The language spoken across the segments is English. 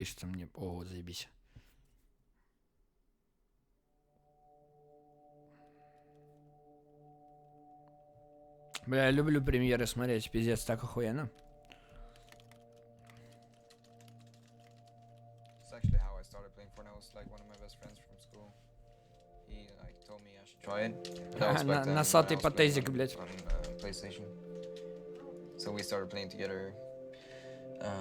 Пишется мне. О, заебись. Бля, я люблю премьеры смотреть, пиздец, так охуенно. It's actually how I started playing Fortnite. Was like one of my best friends from school. He like told me I should try it. That was back then when I Носатый was playing патезик, блядь. on PlayStation. So we started playing together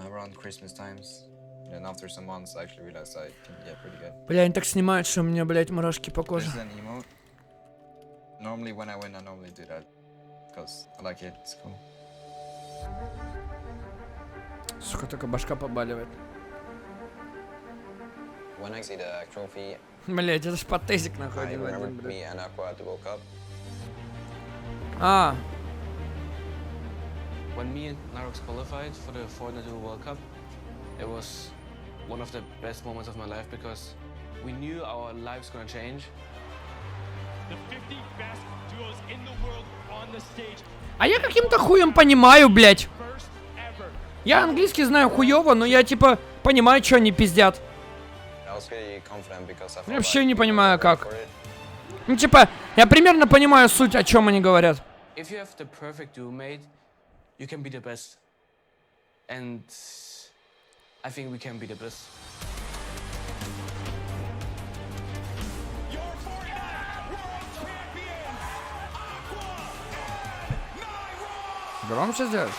around Christmas times. And after some months, I actually realized I can get pretty good. Бля, они так снимают, что у меня, блядь, мурашки по коже. This is an emote. Normally when I win, I normally do that. Because I like it, it's cool. Сука, только башка побаливает. When I see the trophy, Блять, это ж патезик нахуй. I один в remember один, блядь. me and Aqua at the World Cup. А, When me and Nyhrox qualified for the Fortnite World Cup, it was one of the best moments of my life because we knew our lives gonna change. The 50 best duos in the world on the stage. а я каким-то хуем понимаю, блять. First ever. Я английский знаю хуёво, но я типа понимаю, что они пиздят. I was really confident because I felt Я вообще like не we were понимаю, ready как. for it. Ну типа, я примерно понимаю суть, о чем они говорят. If you have the perfect duo mate, you can be the best. And I think we can be the best. Your Fortnite World Champions, Aqua and Nyhrox. Громче сделать?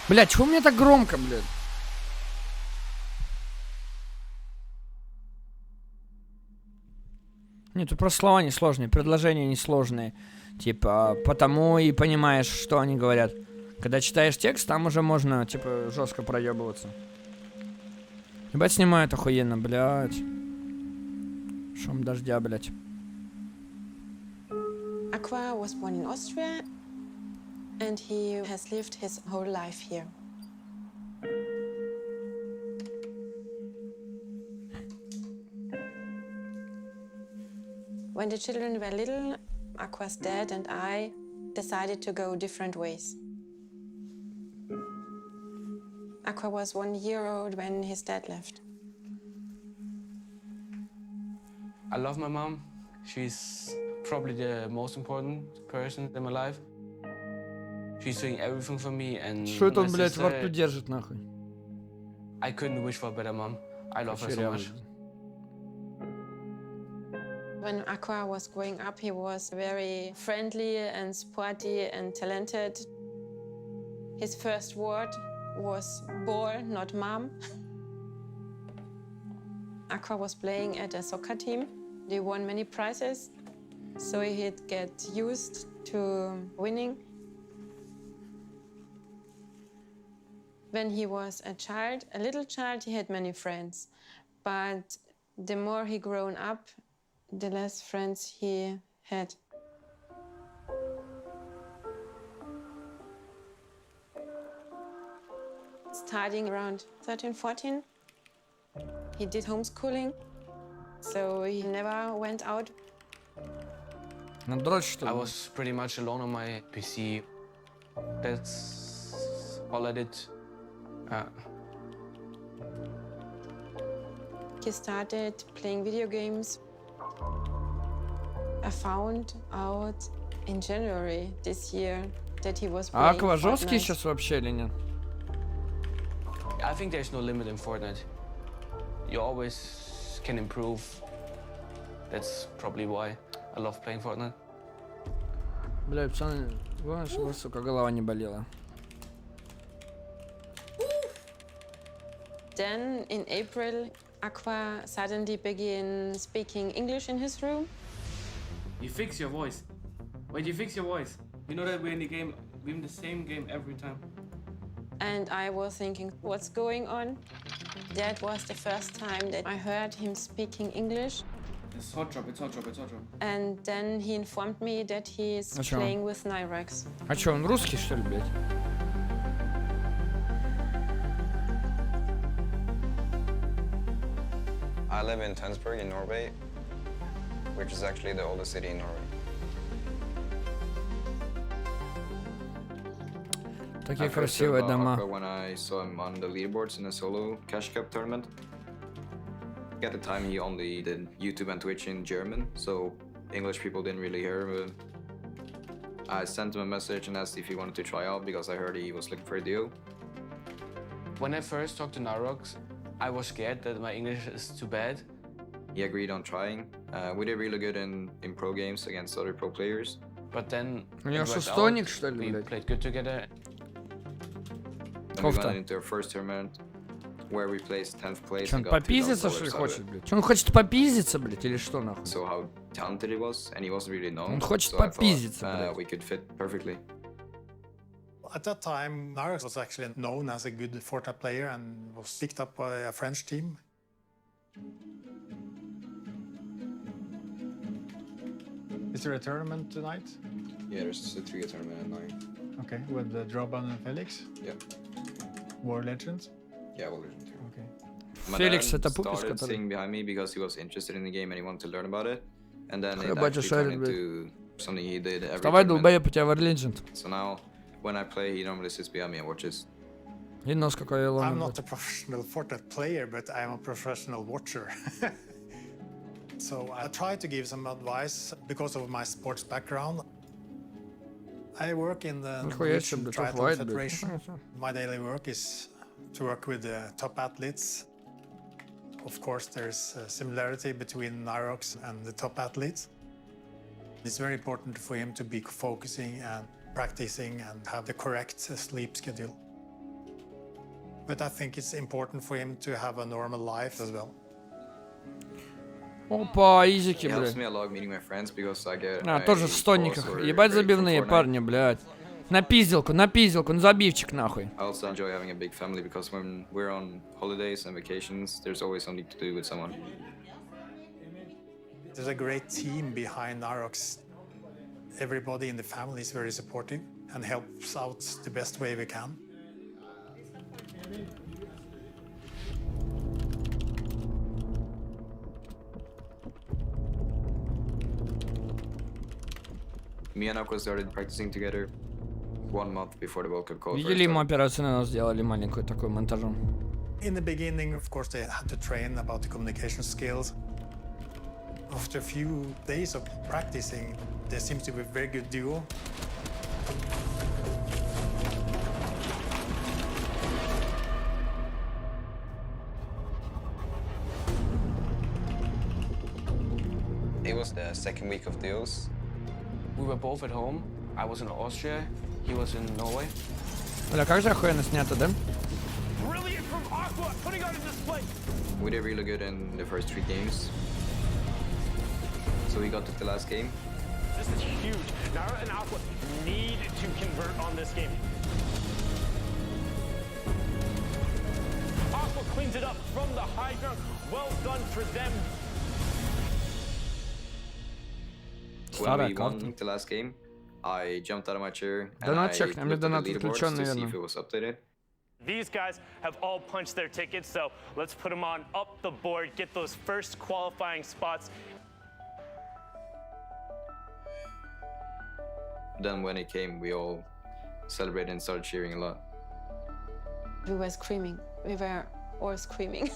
Блять, чего у меня так громко, блядь? Нет, тут просто слова несложные, предложения несложные. Типа, потому и понимаешь, что они говорят. Когда читаешь текст, там уже можно, типа, жестко проебываться. Ебать, снимают охуенно, блядь. Шум дождя, блядь. Aqua was born in Austria and he has lived his whole life here. When the children were little, Aqua's dad and I decided to go different ways. Aqua was 1 year old when his dad left. I love my mom. She's probably the most important person in my life. She's doing everything for me and Что это он, my блядь, во sister, рту держит, нахуй? I couldn't wish for a better mom. I love her so Реально. much. When Aqua was growing up, he was very friendly and sporty and talented. His first word was ball, not mom. Aqua was playing at a soccer team. They won many prizes, so he'd get used to winning. When he was a little child, he had many friends. But the more he grown up, the less friends he had. Starting around 13, 14, he did homeschooling, so he never went out. На дрочь, что I ли? was pretty much alone on my PC. That's all I did. He started playing video games. I found out in January this year that he was А playing Aqua жесткий Fortnite. сейчас вообще или нет? I think there's no limit in Fortnite. You always can improve. That's probably why I love playing Fortnite. Бля, пацаны, главное, чтобы, сука, голова не болела. Then in April, Aqua suddenly began speaking English in his room. You fix your voice. Wait, you fix your voice. You know that we're in the game, we're in the same game every time. And I was thinking, what's going on? That was the first time that I heard him speaking English. It's hot drop, it's hot drop, it's hot drop. And then he informed me that he is А чё? playing with Nyhrox. А чё, он русский, что ли, блядь? I live in Tønsberg in Norway, which is actually the oldest city in Norway. Такие I first heard красивые about дома. Aqua when I saw him on the leaderboards in a solo Cash Cup tournament. At the time, he only did YouTube and Twitch in German, so English people didn't really hear him. I sent him a message and asked if he wanted to try out because I heard he was looking for a deal. When I first talked to Nyhrox, I was scared that my English is too bad. He agreed on trying. We did really good in pro games against other pro players. But then У него it worked шестойник, out. что ли, We блядь? played good together. Then we Кофта. went into our first tournament where we placed 10th place Че, он and got попиздиться, $2,000 что ли, out of хочет, it. блядь? Че, он хочет попиздиться, блядь, или что, нахуй? So how talented he was, and he wasn't really known. Он хочет so I thought, попиздиться, блядь. we could fit perfectly. At that time, Nyhrox was actually known as a good Fortnite player and was picked up by a French team. Is there a tournament tonight? Yeah, there's a 3 tournament at 9. Okay, with Droban and Felix? Yeah. War Legends? Yeah, well, there's 2. Okay. My Феликс dad это пупис, started который... sitting behind me because he was interested in the game and he wanted to learn about it. And then it Батя actually шарит, turned into something he did every Вставай, tournament. долбоеб, у тебя War Legend. So now, when I play, he normally sits behind me and watches. И нос какой Эвелон, I'm блядь. not a professional Fortnite player, but I'm a professional watcher. So I try to give some advice because of my sports background. I work in the Нихуя себе, Norwegian блядь, Triathlon оффлайн, Federation. блядь. My daily work is to work with the top athletes. Of course, there's a similarity between Nyhrox and the top athletes. It's very important for him to be focusing and practicing and have the correct sleep schedule. But I think it's important for him to have a normal life as well. Опа, изики, It helps блядь. me a lot meeting my friends because I get А, my тоже в calls стольниках. or Ебать break from забивные Fortnite. парни, блядь. На пизделку, ну забивчик, нахуй. I also enjoy having a big family because when we're on holidays and vacations, there's always something to do with someone. There's a great team behind Nyhrox. Everybody in the family is very supportive and helps out the best way we can. Me and Aqua started practicing together 1 month before the World Cup qualifiers Видели, ему started. операцию на нос сделали маленькую такую монтажом. In the beginning, of course, they had to train about the communication skills. After a few days of practicing, there seems to be a very good duo. It was the second week of deals. We were both at home. I was in Austria, he was in Norway. Бля, как же охуенно снято, да? Brilliant from Aqua, putting on a display. We did really good in the first 3 games. So we got to the last game. This is huge. Nyhrox and Aqua need to convert on this game. Aqua cleans it up from the high ground. Well done for them. When Старая we карта. won the last game, I jumped out of my chair and Донат I чекни, мне looked at донат the leaderboards включен, to see наверное. if it was updated. These guys have all punched their tickets, so let's put them on up the board, get those first qualifying spots. Then when it came, we all celebrated and started cheering a lot. We were screaming. We were all screaming.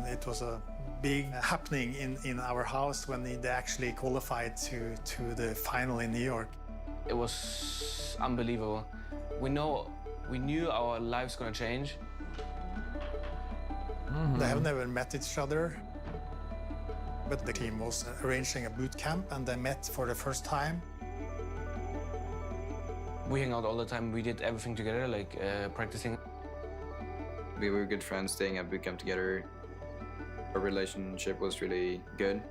It was a big happening in our house when they actually qualified to the final in New York. It was unbelievable. We knew our lives gonna change. They have never met each other, but the team was arranging a boot camp and they met for the first time. We hang out all the time. We did everything together, like practicing. We were good friends, staying at boot camp together. Our relationship was really good.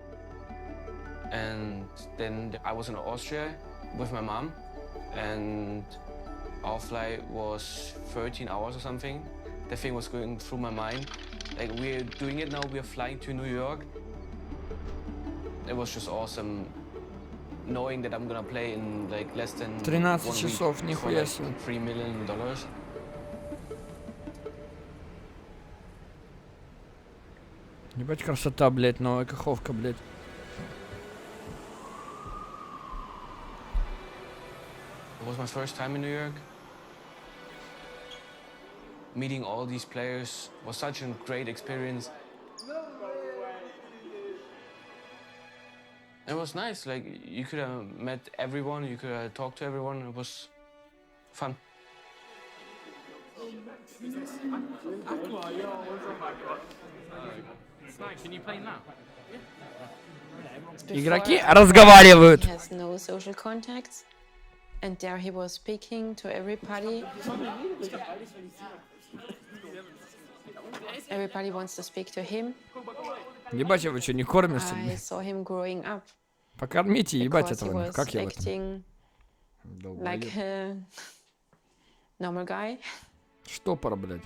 And then I was in Austria with my mom, and our flight was 13 hours or something. The thing was going through my mind. Like, we're doing it now, we're flying to New York. It was just awesome knowing that I'm gonna play in like less than 13 1 week часов, for нихуя like себе. $3 million. Ебать красота, блядь, новая каховка, блядь. It was my first time in New York. meeting all these players was such a great experience. It was nice, like you could have met everyone, you could have talked to everyone, it was fun. Can you play now? Игроки разговаривают. He has no social contacts, and there he was speaking to everybody. Everybody wants to speak to him. Ебать, вы что, не кормишься? I saw him growing up Покормите, ебать because he этого. was Как я в этом? acting like a normal guy. Штопор, блядь.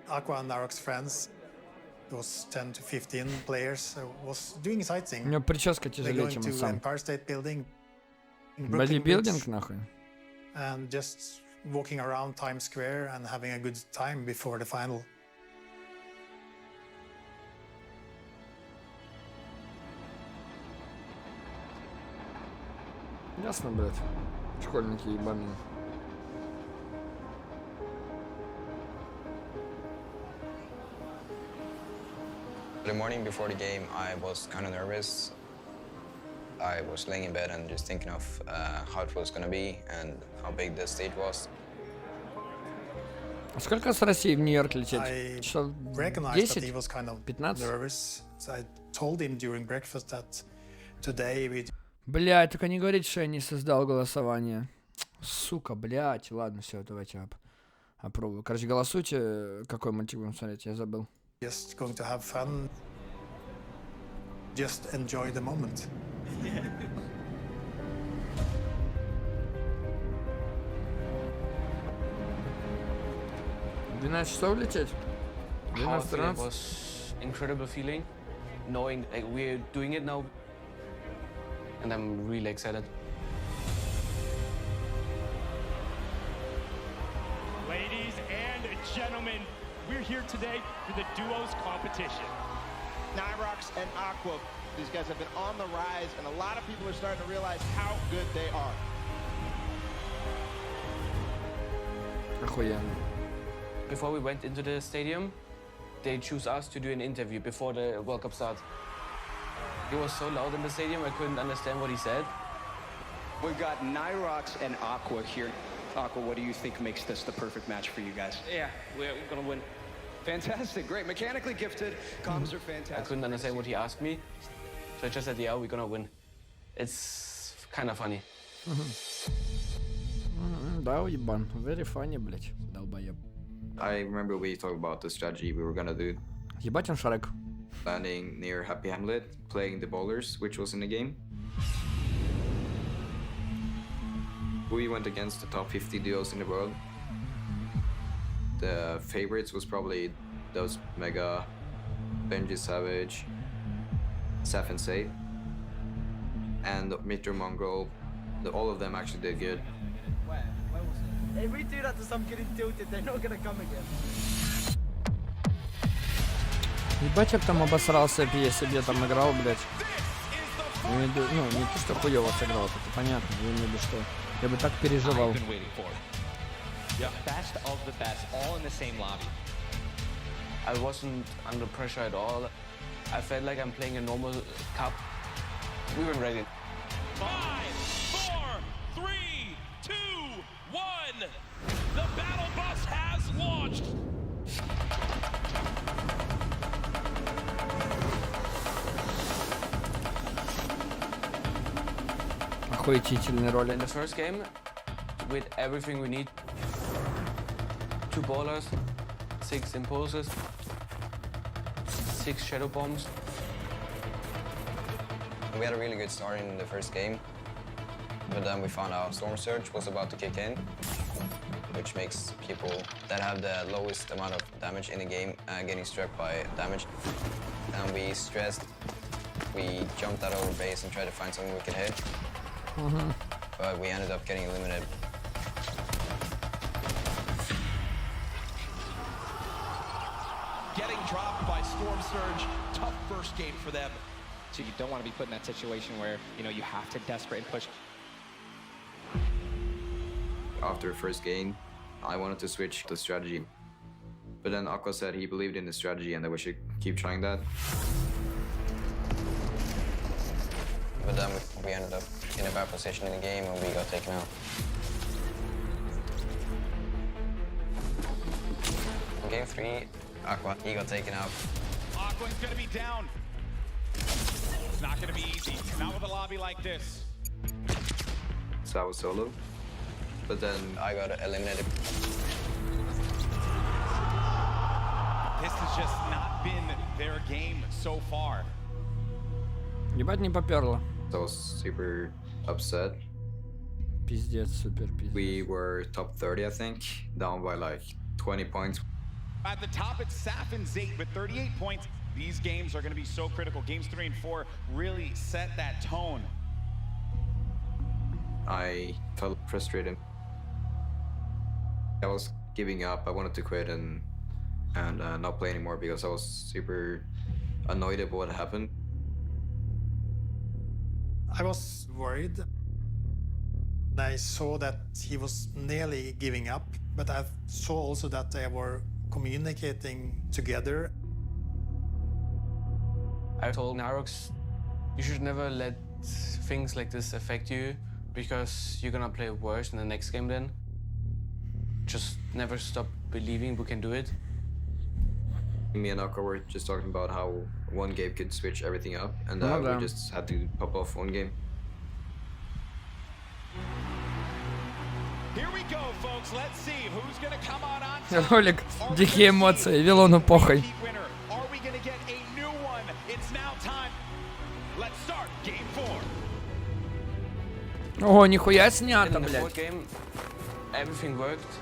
Aqua and Nyhrox friends, those 10 to 15 players, was doing У sightseeing. него прическа They're тяжелее, going чем он to сам. Empire State Building, in Brooklyn Бодибилдинг, Bridge, нахуй. and just walking around Times Square and having a good time before the final. Ясно, блядь. Школьники ебаные. The morning before the game, I was kind of nervous. I was laying in bed and just thinking of how it was going to be and how big the stage was. А сколько с России в Нью-Йорк лететь? I Часов recognized that he 10? was kind of 15? nervous. So I told him during breakfast that today we Блядь, только не говорите, что я не создал голосование. Сука, блядь. Ладно, все, давайте опробую. Короче, голосуйте, какой мультик будем смотреть, я забыл. just going to have fun. Just enjoy the moment. 12 часов лететь? How I 12, feel it 13? was incredible feeling, knowing like we're doing it now, and I'm really excited. Ladies and gentlemen, we're here today for the duos competition. Nyhrox and Aqua, these guys have been on the rise, and a lot of people are starting to realize how good they are. Охуенно. Before we went into the stadium, they choose us to do an interview before the World Cup starts. It was so loud in the stadium, I couldn't understand what he said. We've got Nyhrox and Aqua here. Aqua, what do you think makes this the perfect match for you guys? Yeah, we're gonna win. Fantastic, great. Mechanically gifted, comms are fantastic. I couldn't understand what he asked me, so I just said, yeah, we're gonna win. It's kind of funny. Да, уебан. Very funny, блядь. Долбоеб. I remember we talked about the strategy we were gonna do. Ебать он Шрек. Landing near Happy Hamlet, playing the bowlers, which was in the game. We went against the top 50 duos in the world. The favorites was probably those Mega, Benji Savage, Saf and Say, and Mitro Mongrel. All of them actually did good. If we do that to some kid in Tilted, they're not gonna come again. Ебать, я б там обосрался, если б я там играл, блядь. Ну, не то, что хуёво сыграл, это понятно. Я имею в виду, что я бы так переживал. Best of the best, all in the same lobby. I wasn't under pressure at all. I felt like I'm playing a normal cup. We were ready. 5, 4, 3, 2, 1. The battle bus has launched. Охуительный ролик. In the first game, with everything we need, 2 ballers, 6 impulses, 6 shadow bombs. We had a really good start in the first game, but then we found out Storm Surge was about to kick in, which makes people that have the lowest amount of damage in the game getting struck by damage. And we stressed, we jumped out of our base and tried to find something we could hit, but we ended up getting eliminated. Getting dropped by Storm Surge. Tough first game for them. So you don't want to be put in that situation where, you know, you have to desperate and push. After first game, I wanted to switch to strategy. But then Aqua said he believed in the strategy and that we should keep trying that. But then we ended up in a bad position in the game and we got taken out. In game 3, Aqua, he got taken out. Aqua's gonna be down. It's not gonna be easy, not with a lobby like this. So I was solo. But then I got eliminated. This has just not been their game so far. Ебать не поперло. I was super upset. Пиздец, супер пиздец. We were top 30, I think, down by like 20 points. At the top, it's Saf and Zate with 38 points. These games are going to be so critical. Games 3 and 4 really set that tone. I felt frustrated. I was giving up. I wanted to quit and not play anymore because I was super annoyed at what happened. I was worried. I saw that he was nearly giving up, but I saw also that they were communicating together. I told Nyhrox, you should never let things like this affect you because you're gonna play worse in the next game then. Just never stop believing we can do it. Me and Aqua were just talking about how one game could switch everything up and we just had to pop off one game. Here we go, folks. Let's see who's gonna come out on top. Ролик, дикие эмоции, Эвелону похуй. Are we gonna get a new one? It's now time. Let's start game 4. Ого, нихуя снято, In the блядь. fourth game, everything worked.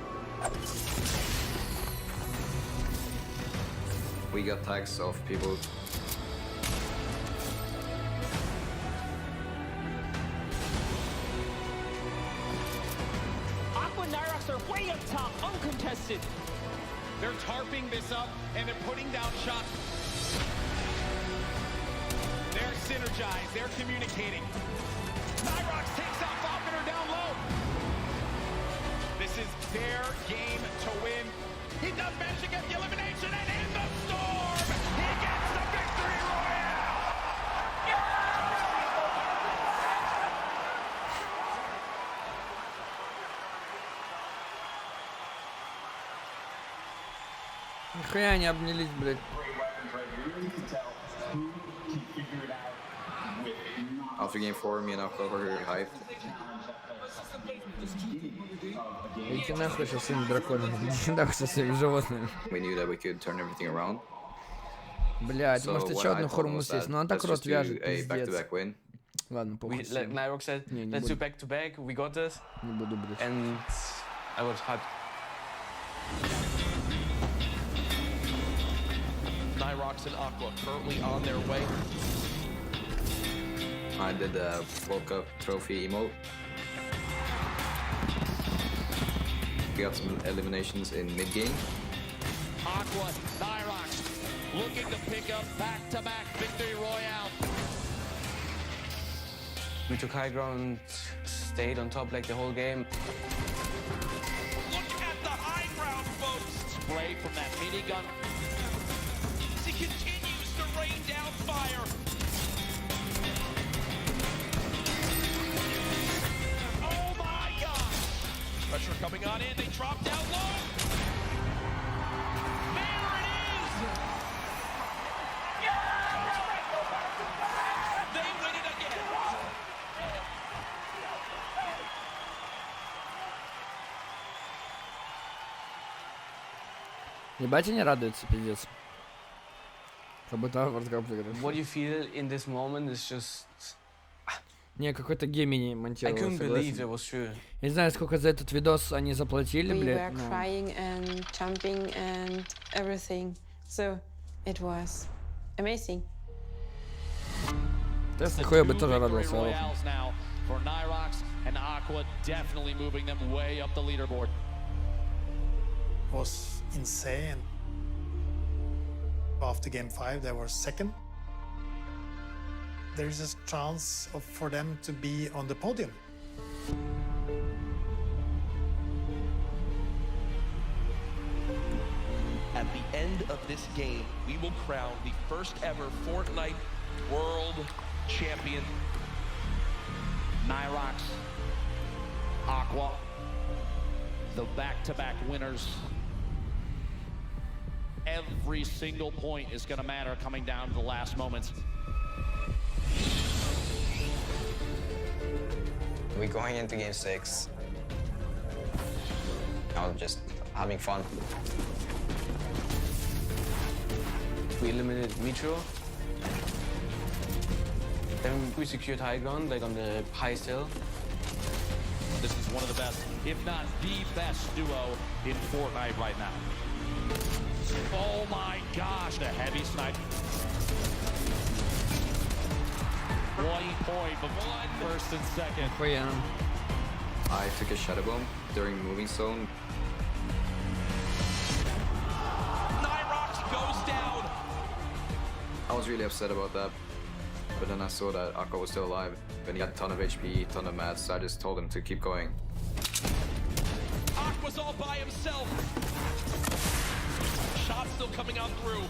We got tags of people. Aqua and Nyhrox are way up top, uncontested. They're tarping this up and they're putting down shots. They're synergized, they're communicating. Nyhrox takes out Falconer down low. This is their game to win. He does manage to get the elimination and in the storm, he gets the victory royale! Нихуя они обнялись, блядь. After game 4, me and Aqua were hyped. Идите нахуй со своими драконами, идите нахуй со своими животными. We knew that we could turn everything around. Блядь, So может еще what I одну thought хурму was съесть, that но он так let's рот just do вяжет, a пиздец. back-to-back win. Ладно, похуй. Nyhrox said, Не let's do буду. back to back, we got this. Не буду, блядь. And I was hyped. Nyhrox and Aqua currently on their way. I did the World Cup trophy emote. We got some eliminations in mid-game. Aqua, Nyhrox looking to pick up back-to-back victory royale. We took high ground, stayed on top like the whole game. Look at the high ground, folks. Spray from that minigun. He continues to rain down fire. Oh my gosh! Pressure coming on in. They drop down low. There it is. They win it again. Ебать они радуются, пиздец. Как будто World Cup играют. What you feel in this moment is just... Не, какой-то Гемини I монтировал, couldn't believe it согласен. was true. Я не знаю, сколько за этот видос они заплатили, We блядь. were но- crying and jumping and everything. So it was amazing. Тест нихуя бы тоже Two victory радовался. royales now for Nyhrox and Aqua, definitely moving them way up the leaderboard. Was insane. After game 5, they were second. There is a chance for them to be on the podium. end of this game, we will crown the first ever Fortnite World Champion. Nyhrox, Aqua, the back-to-back winners. Every single point is going to matter coming down to the last moments. We're going into game 6. Now just having fun. We eliminated Nitro. Then we secured high ground, like on the highest hill. This is one of the best, if not the best duo in Fortnite right now. Oh my gosh, the heavy snipe. 1 point, but one first and second. I took a shadow bomb during moving zone. Nyhrox goes down. I was really upset about that, but then I saw that Aqua was still alive, and he had a ton of HP, ton of mats, so I just told him to keep going. Aqua's all by himself. Shot still coming out through.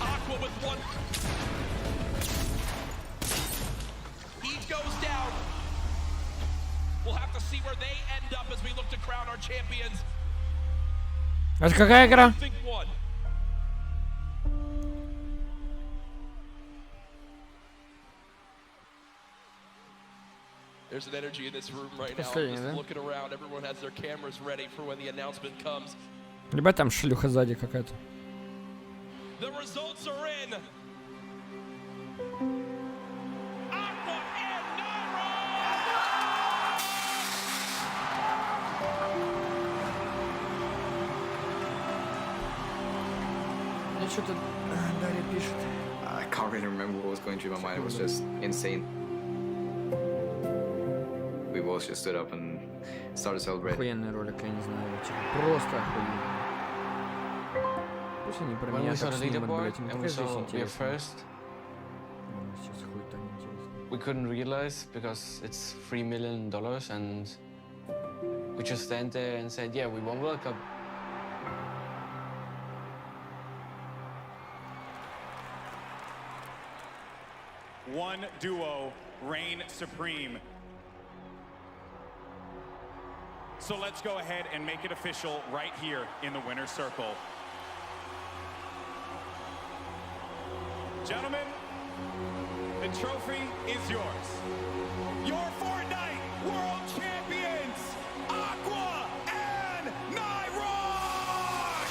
Aqua with one. He goes down. We'll have to see where they end up as we look to crown our champions. Это какая игра? Think one. There's an energy in this room right now. Последний, Just да? looking around, everyone has their cameras ready for when the announcement comes. Либо там шлюха сзади какая-то. The results are in. Aqua and Nyhrox. Ну что тут Дарья пишет? I can't really remember what was going through my mind. It was just insane. We both just stood up and started celebrating. Охуенный ролик, я не знаю, типа, просто охуенный. Пусть они про When меня we saw так the снимут, leaderboard блядь, им and we тоже здесь saw we are интересно. first, Сейчас хуй-то неинтересно. we couldn't realize because it's $3 million and we just stand there and said, yeah, we won World Cup. One duo reign supreme. So let's go ahead and make it official right here in the winner's circle. Gentlemen, the trophy is yours. Your Fortnite World Champions, Aqua and Nyhrox!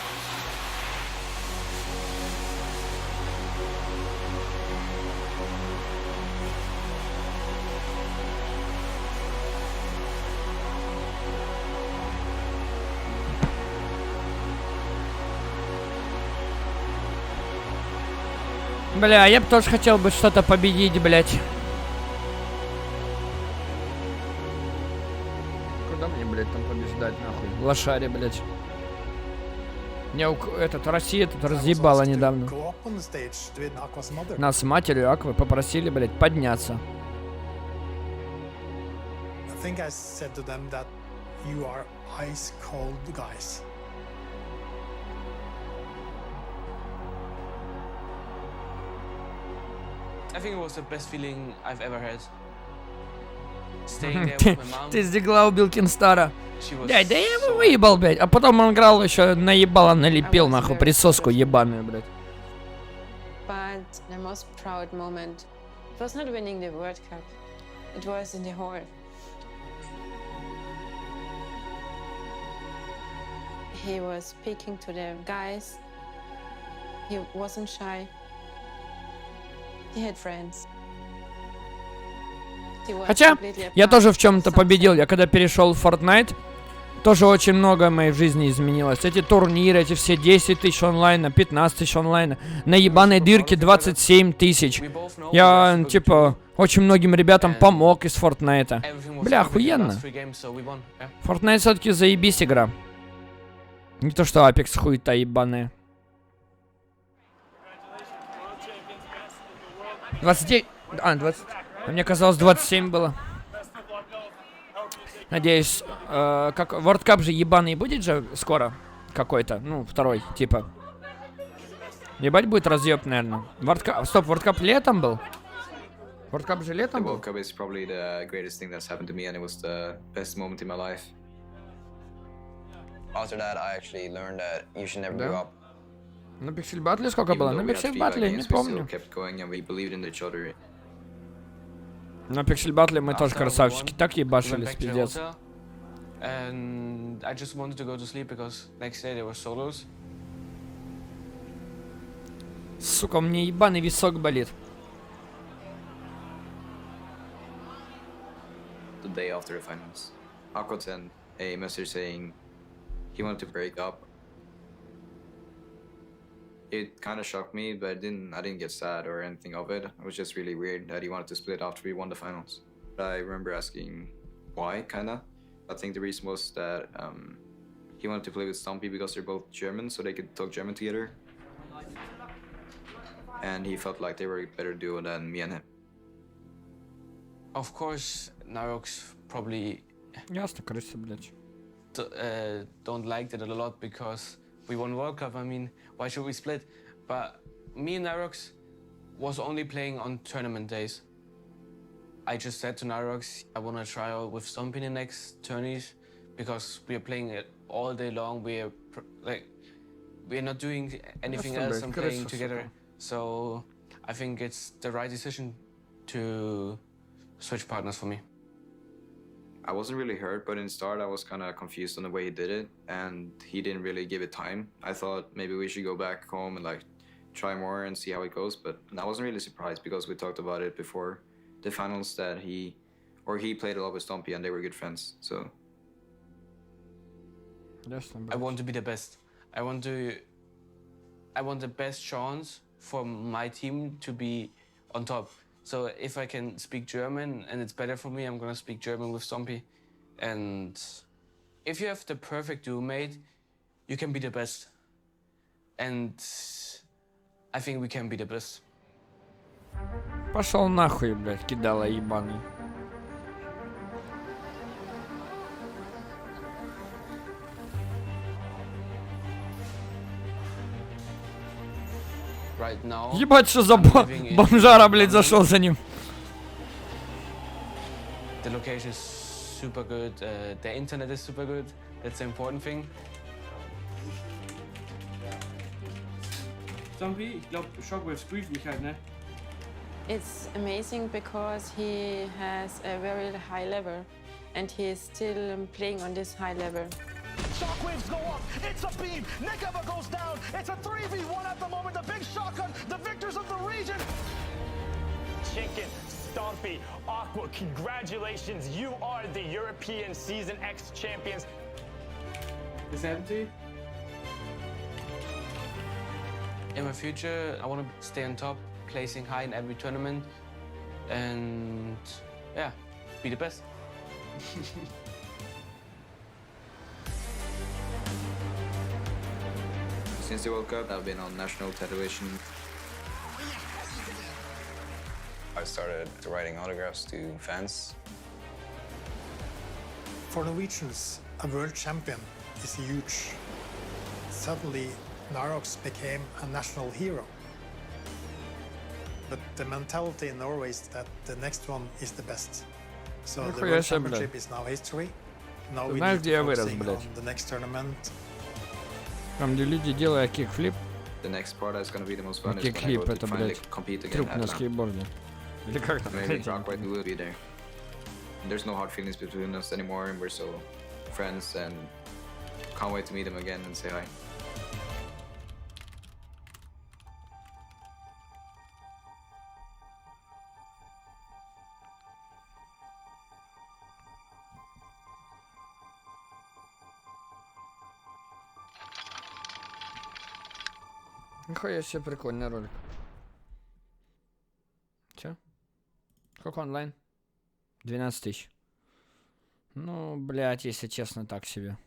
Бля, я бы тоже хотел бы что-то победить, блядь. Куда мне, блядь, там побеждать, нахуй? Лошари, блядь. Меня Россия тут разъебала недавно. Нас с матерью Аквы попросили, блядь, подняться. I think I said to them that you are ice cold guys. I think it was the best feeling I've ever had. Staying there with my mom. Ты сдегла убил Кинстара. She was Блядь, да я его so выебал, блядь. А потом он играл еще наебало, налепил, нахуй, присоску ебаную, блядь. But the most proud moment was not winning the World Cup. It was in the hall. He was speaking to the guys. He wasn't shy. He had friends. He was Хотя, completely я apart тоже в from чем-то something. победил. Я когда перешел в Fortnite, тоже очень многое в моей жизни изменилось. Эти турниры, эти все 10 тысяч онлайна, 15 тысяч онлайна. На ебаной дырке 27 тысяч. Я, типа, очень многим ребятам помог из Fortnite. Бля, охуенно. Fortnite все-таки заебись игра. Не то что Apex хуй-то ебаная. 29... А, 20... Мне казалось, 27 было. Надеюсь, как World Cup же ебаный будет же скоро. какой-то, ну, второй, типа. Ебать будет разъеб, наверное. Стоп, Вордкап летом был? Вордкап же The летом был? World Cup is probably the greatest thing that's happened to me, and it was the best moment in my life. After that, I actually learned that you should never give Да? up. На Пиксель Батле сколько Even было? though На we had Пиксель 3 bad Батле, не games, we still помню. kept going and we believed in each other. На Пиксель Батле мы тоже After we красавчики. won, Так we went ебашились, back to the пиздец. hotel, and I just wanted to go to sleep because next day there were solos. Сука, у меня ебаный висок болит. The day after the finals, Aqua sent a message saying he wanted to break up. It kind of shocked me, but I didn't get sad or anything of it. It was just really weird that he wanted to split after we won the finals. I remember asking why, kinda. I think the reason was that he wanted to play with Stumpy because they're both German, so they could talk German together. And he felt like they were a better duo than me and him. Of course, Nyhrox probably Ясно, крыса, блядь. don't like it a lot because we won World Cup. I mean, why should we split? But me and Nyhrox was only playing on tournament days. I just said to Nyhrox, I want to try out with Stumpy in the next tourneys because we are playing it all day long. We're not doing anything else than playing together. So I think it's the right decision to switch partners for me. I wasn't really hurt, but in the start I was kind of confused on the way he did it, and he didn't really give it time. I thought maybe we should go back home and like try more and see how it goes, but I wasn't really surprised because we talked about it before the finals that he played a lot with Stumpy and they were good friends. So I want to be the best. I want the best chance for my team to be on top. So if I can speak German and it's better for me, I'm gonna speak German with Stumpy. And if you have the perfect duo mate, you can be the best. And I think we can be the best. Пошел нахуй, блядь, кидала ебаный. Right now, Ебать, что за I'm living in бомжара, блядь, London. зашел за ним. The location is super good. The internet is super good. That's the important thing. Stumpy, ich glaube, Shockwaves brieft mich halt, ne? It's amazing because he has a very high level and he is still playing on this high level. Shockwaves go up. It's a beam. Nikava goes down. It's a 3v1 at the moment. The big shotgun. The victors of the region. Chinkin, Stompy, Aqua, congratulations. You are the European Season X champions. Is empty. In my future, I want to stay on top, placing high in every tournament, and yeah, be the best. since the World Cup, I've been on national television. I started writing autographs to fans. For Norwegians, a world champion is huge. Suddenly, Nyhrox became a national hero. But the mentality in Norway is that the next one is the best. So the Нихуя World себе, Championship блядь. is now history. Now we Знаешь, need где to я вырос, focusing блядь? on the next tournament. Там, где люди делают кикфлип, The next part that's gonna be the most fun is when I кикфлип, go to это, finally блядь, compete again трюк at на Atlanta. скейтборде. Или как там? Maybe Rockbite will be there. There's no hard feelings between us anymore, and we're so friends, and can't wait to meet him again and say hi. Нихуя себе, прикольный ролик. Че? Сколько онлайн? 12 тысяч. Ну, блядь, если честно, так себе.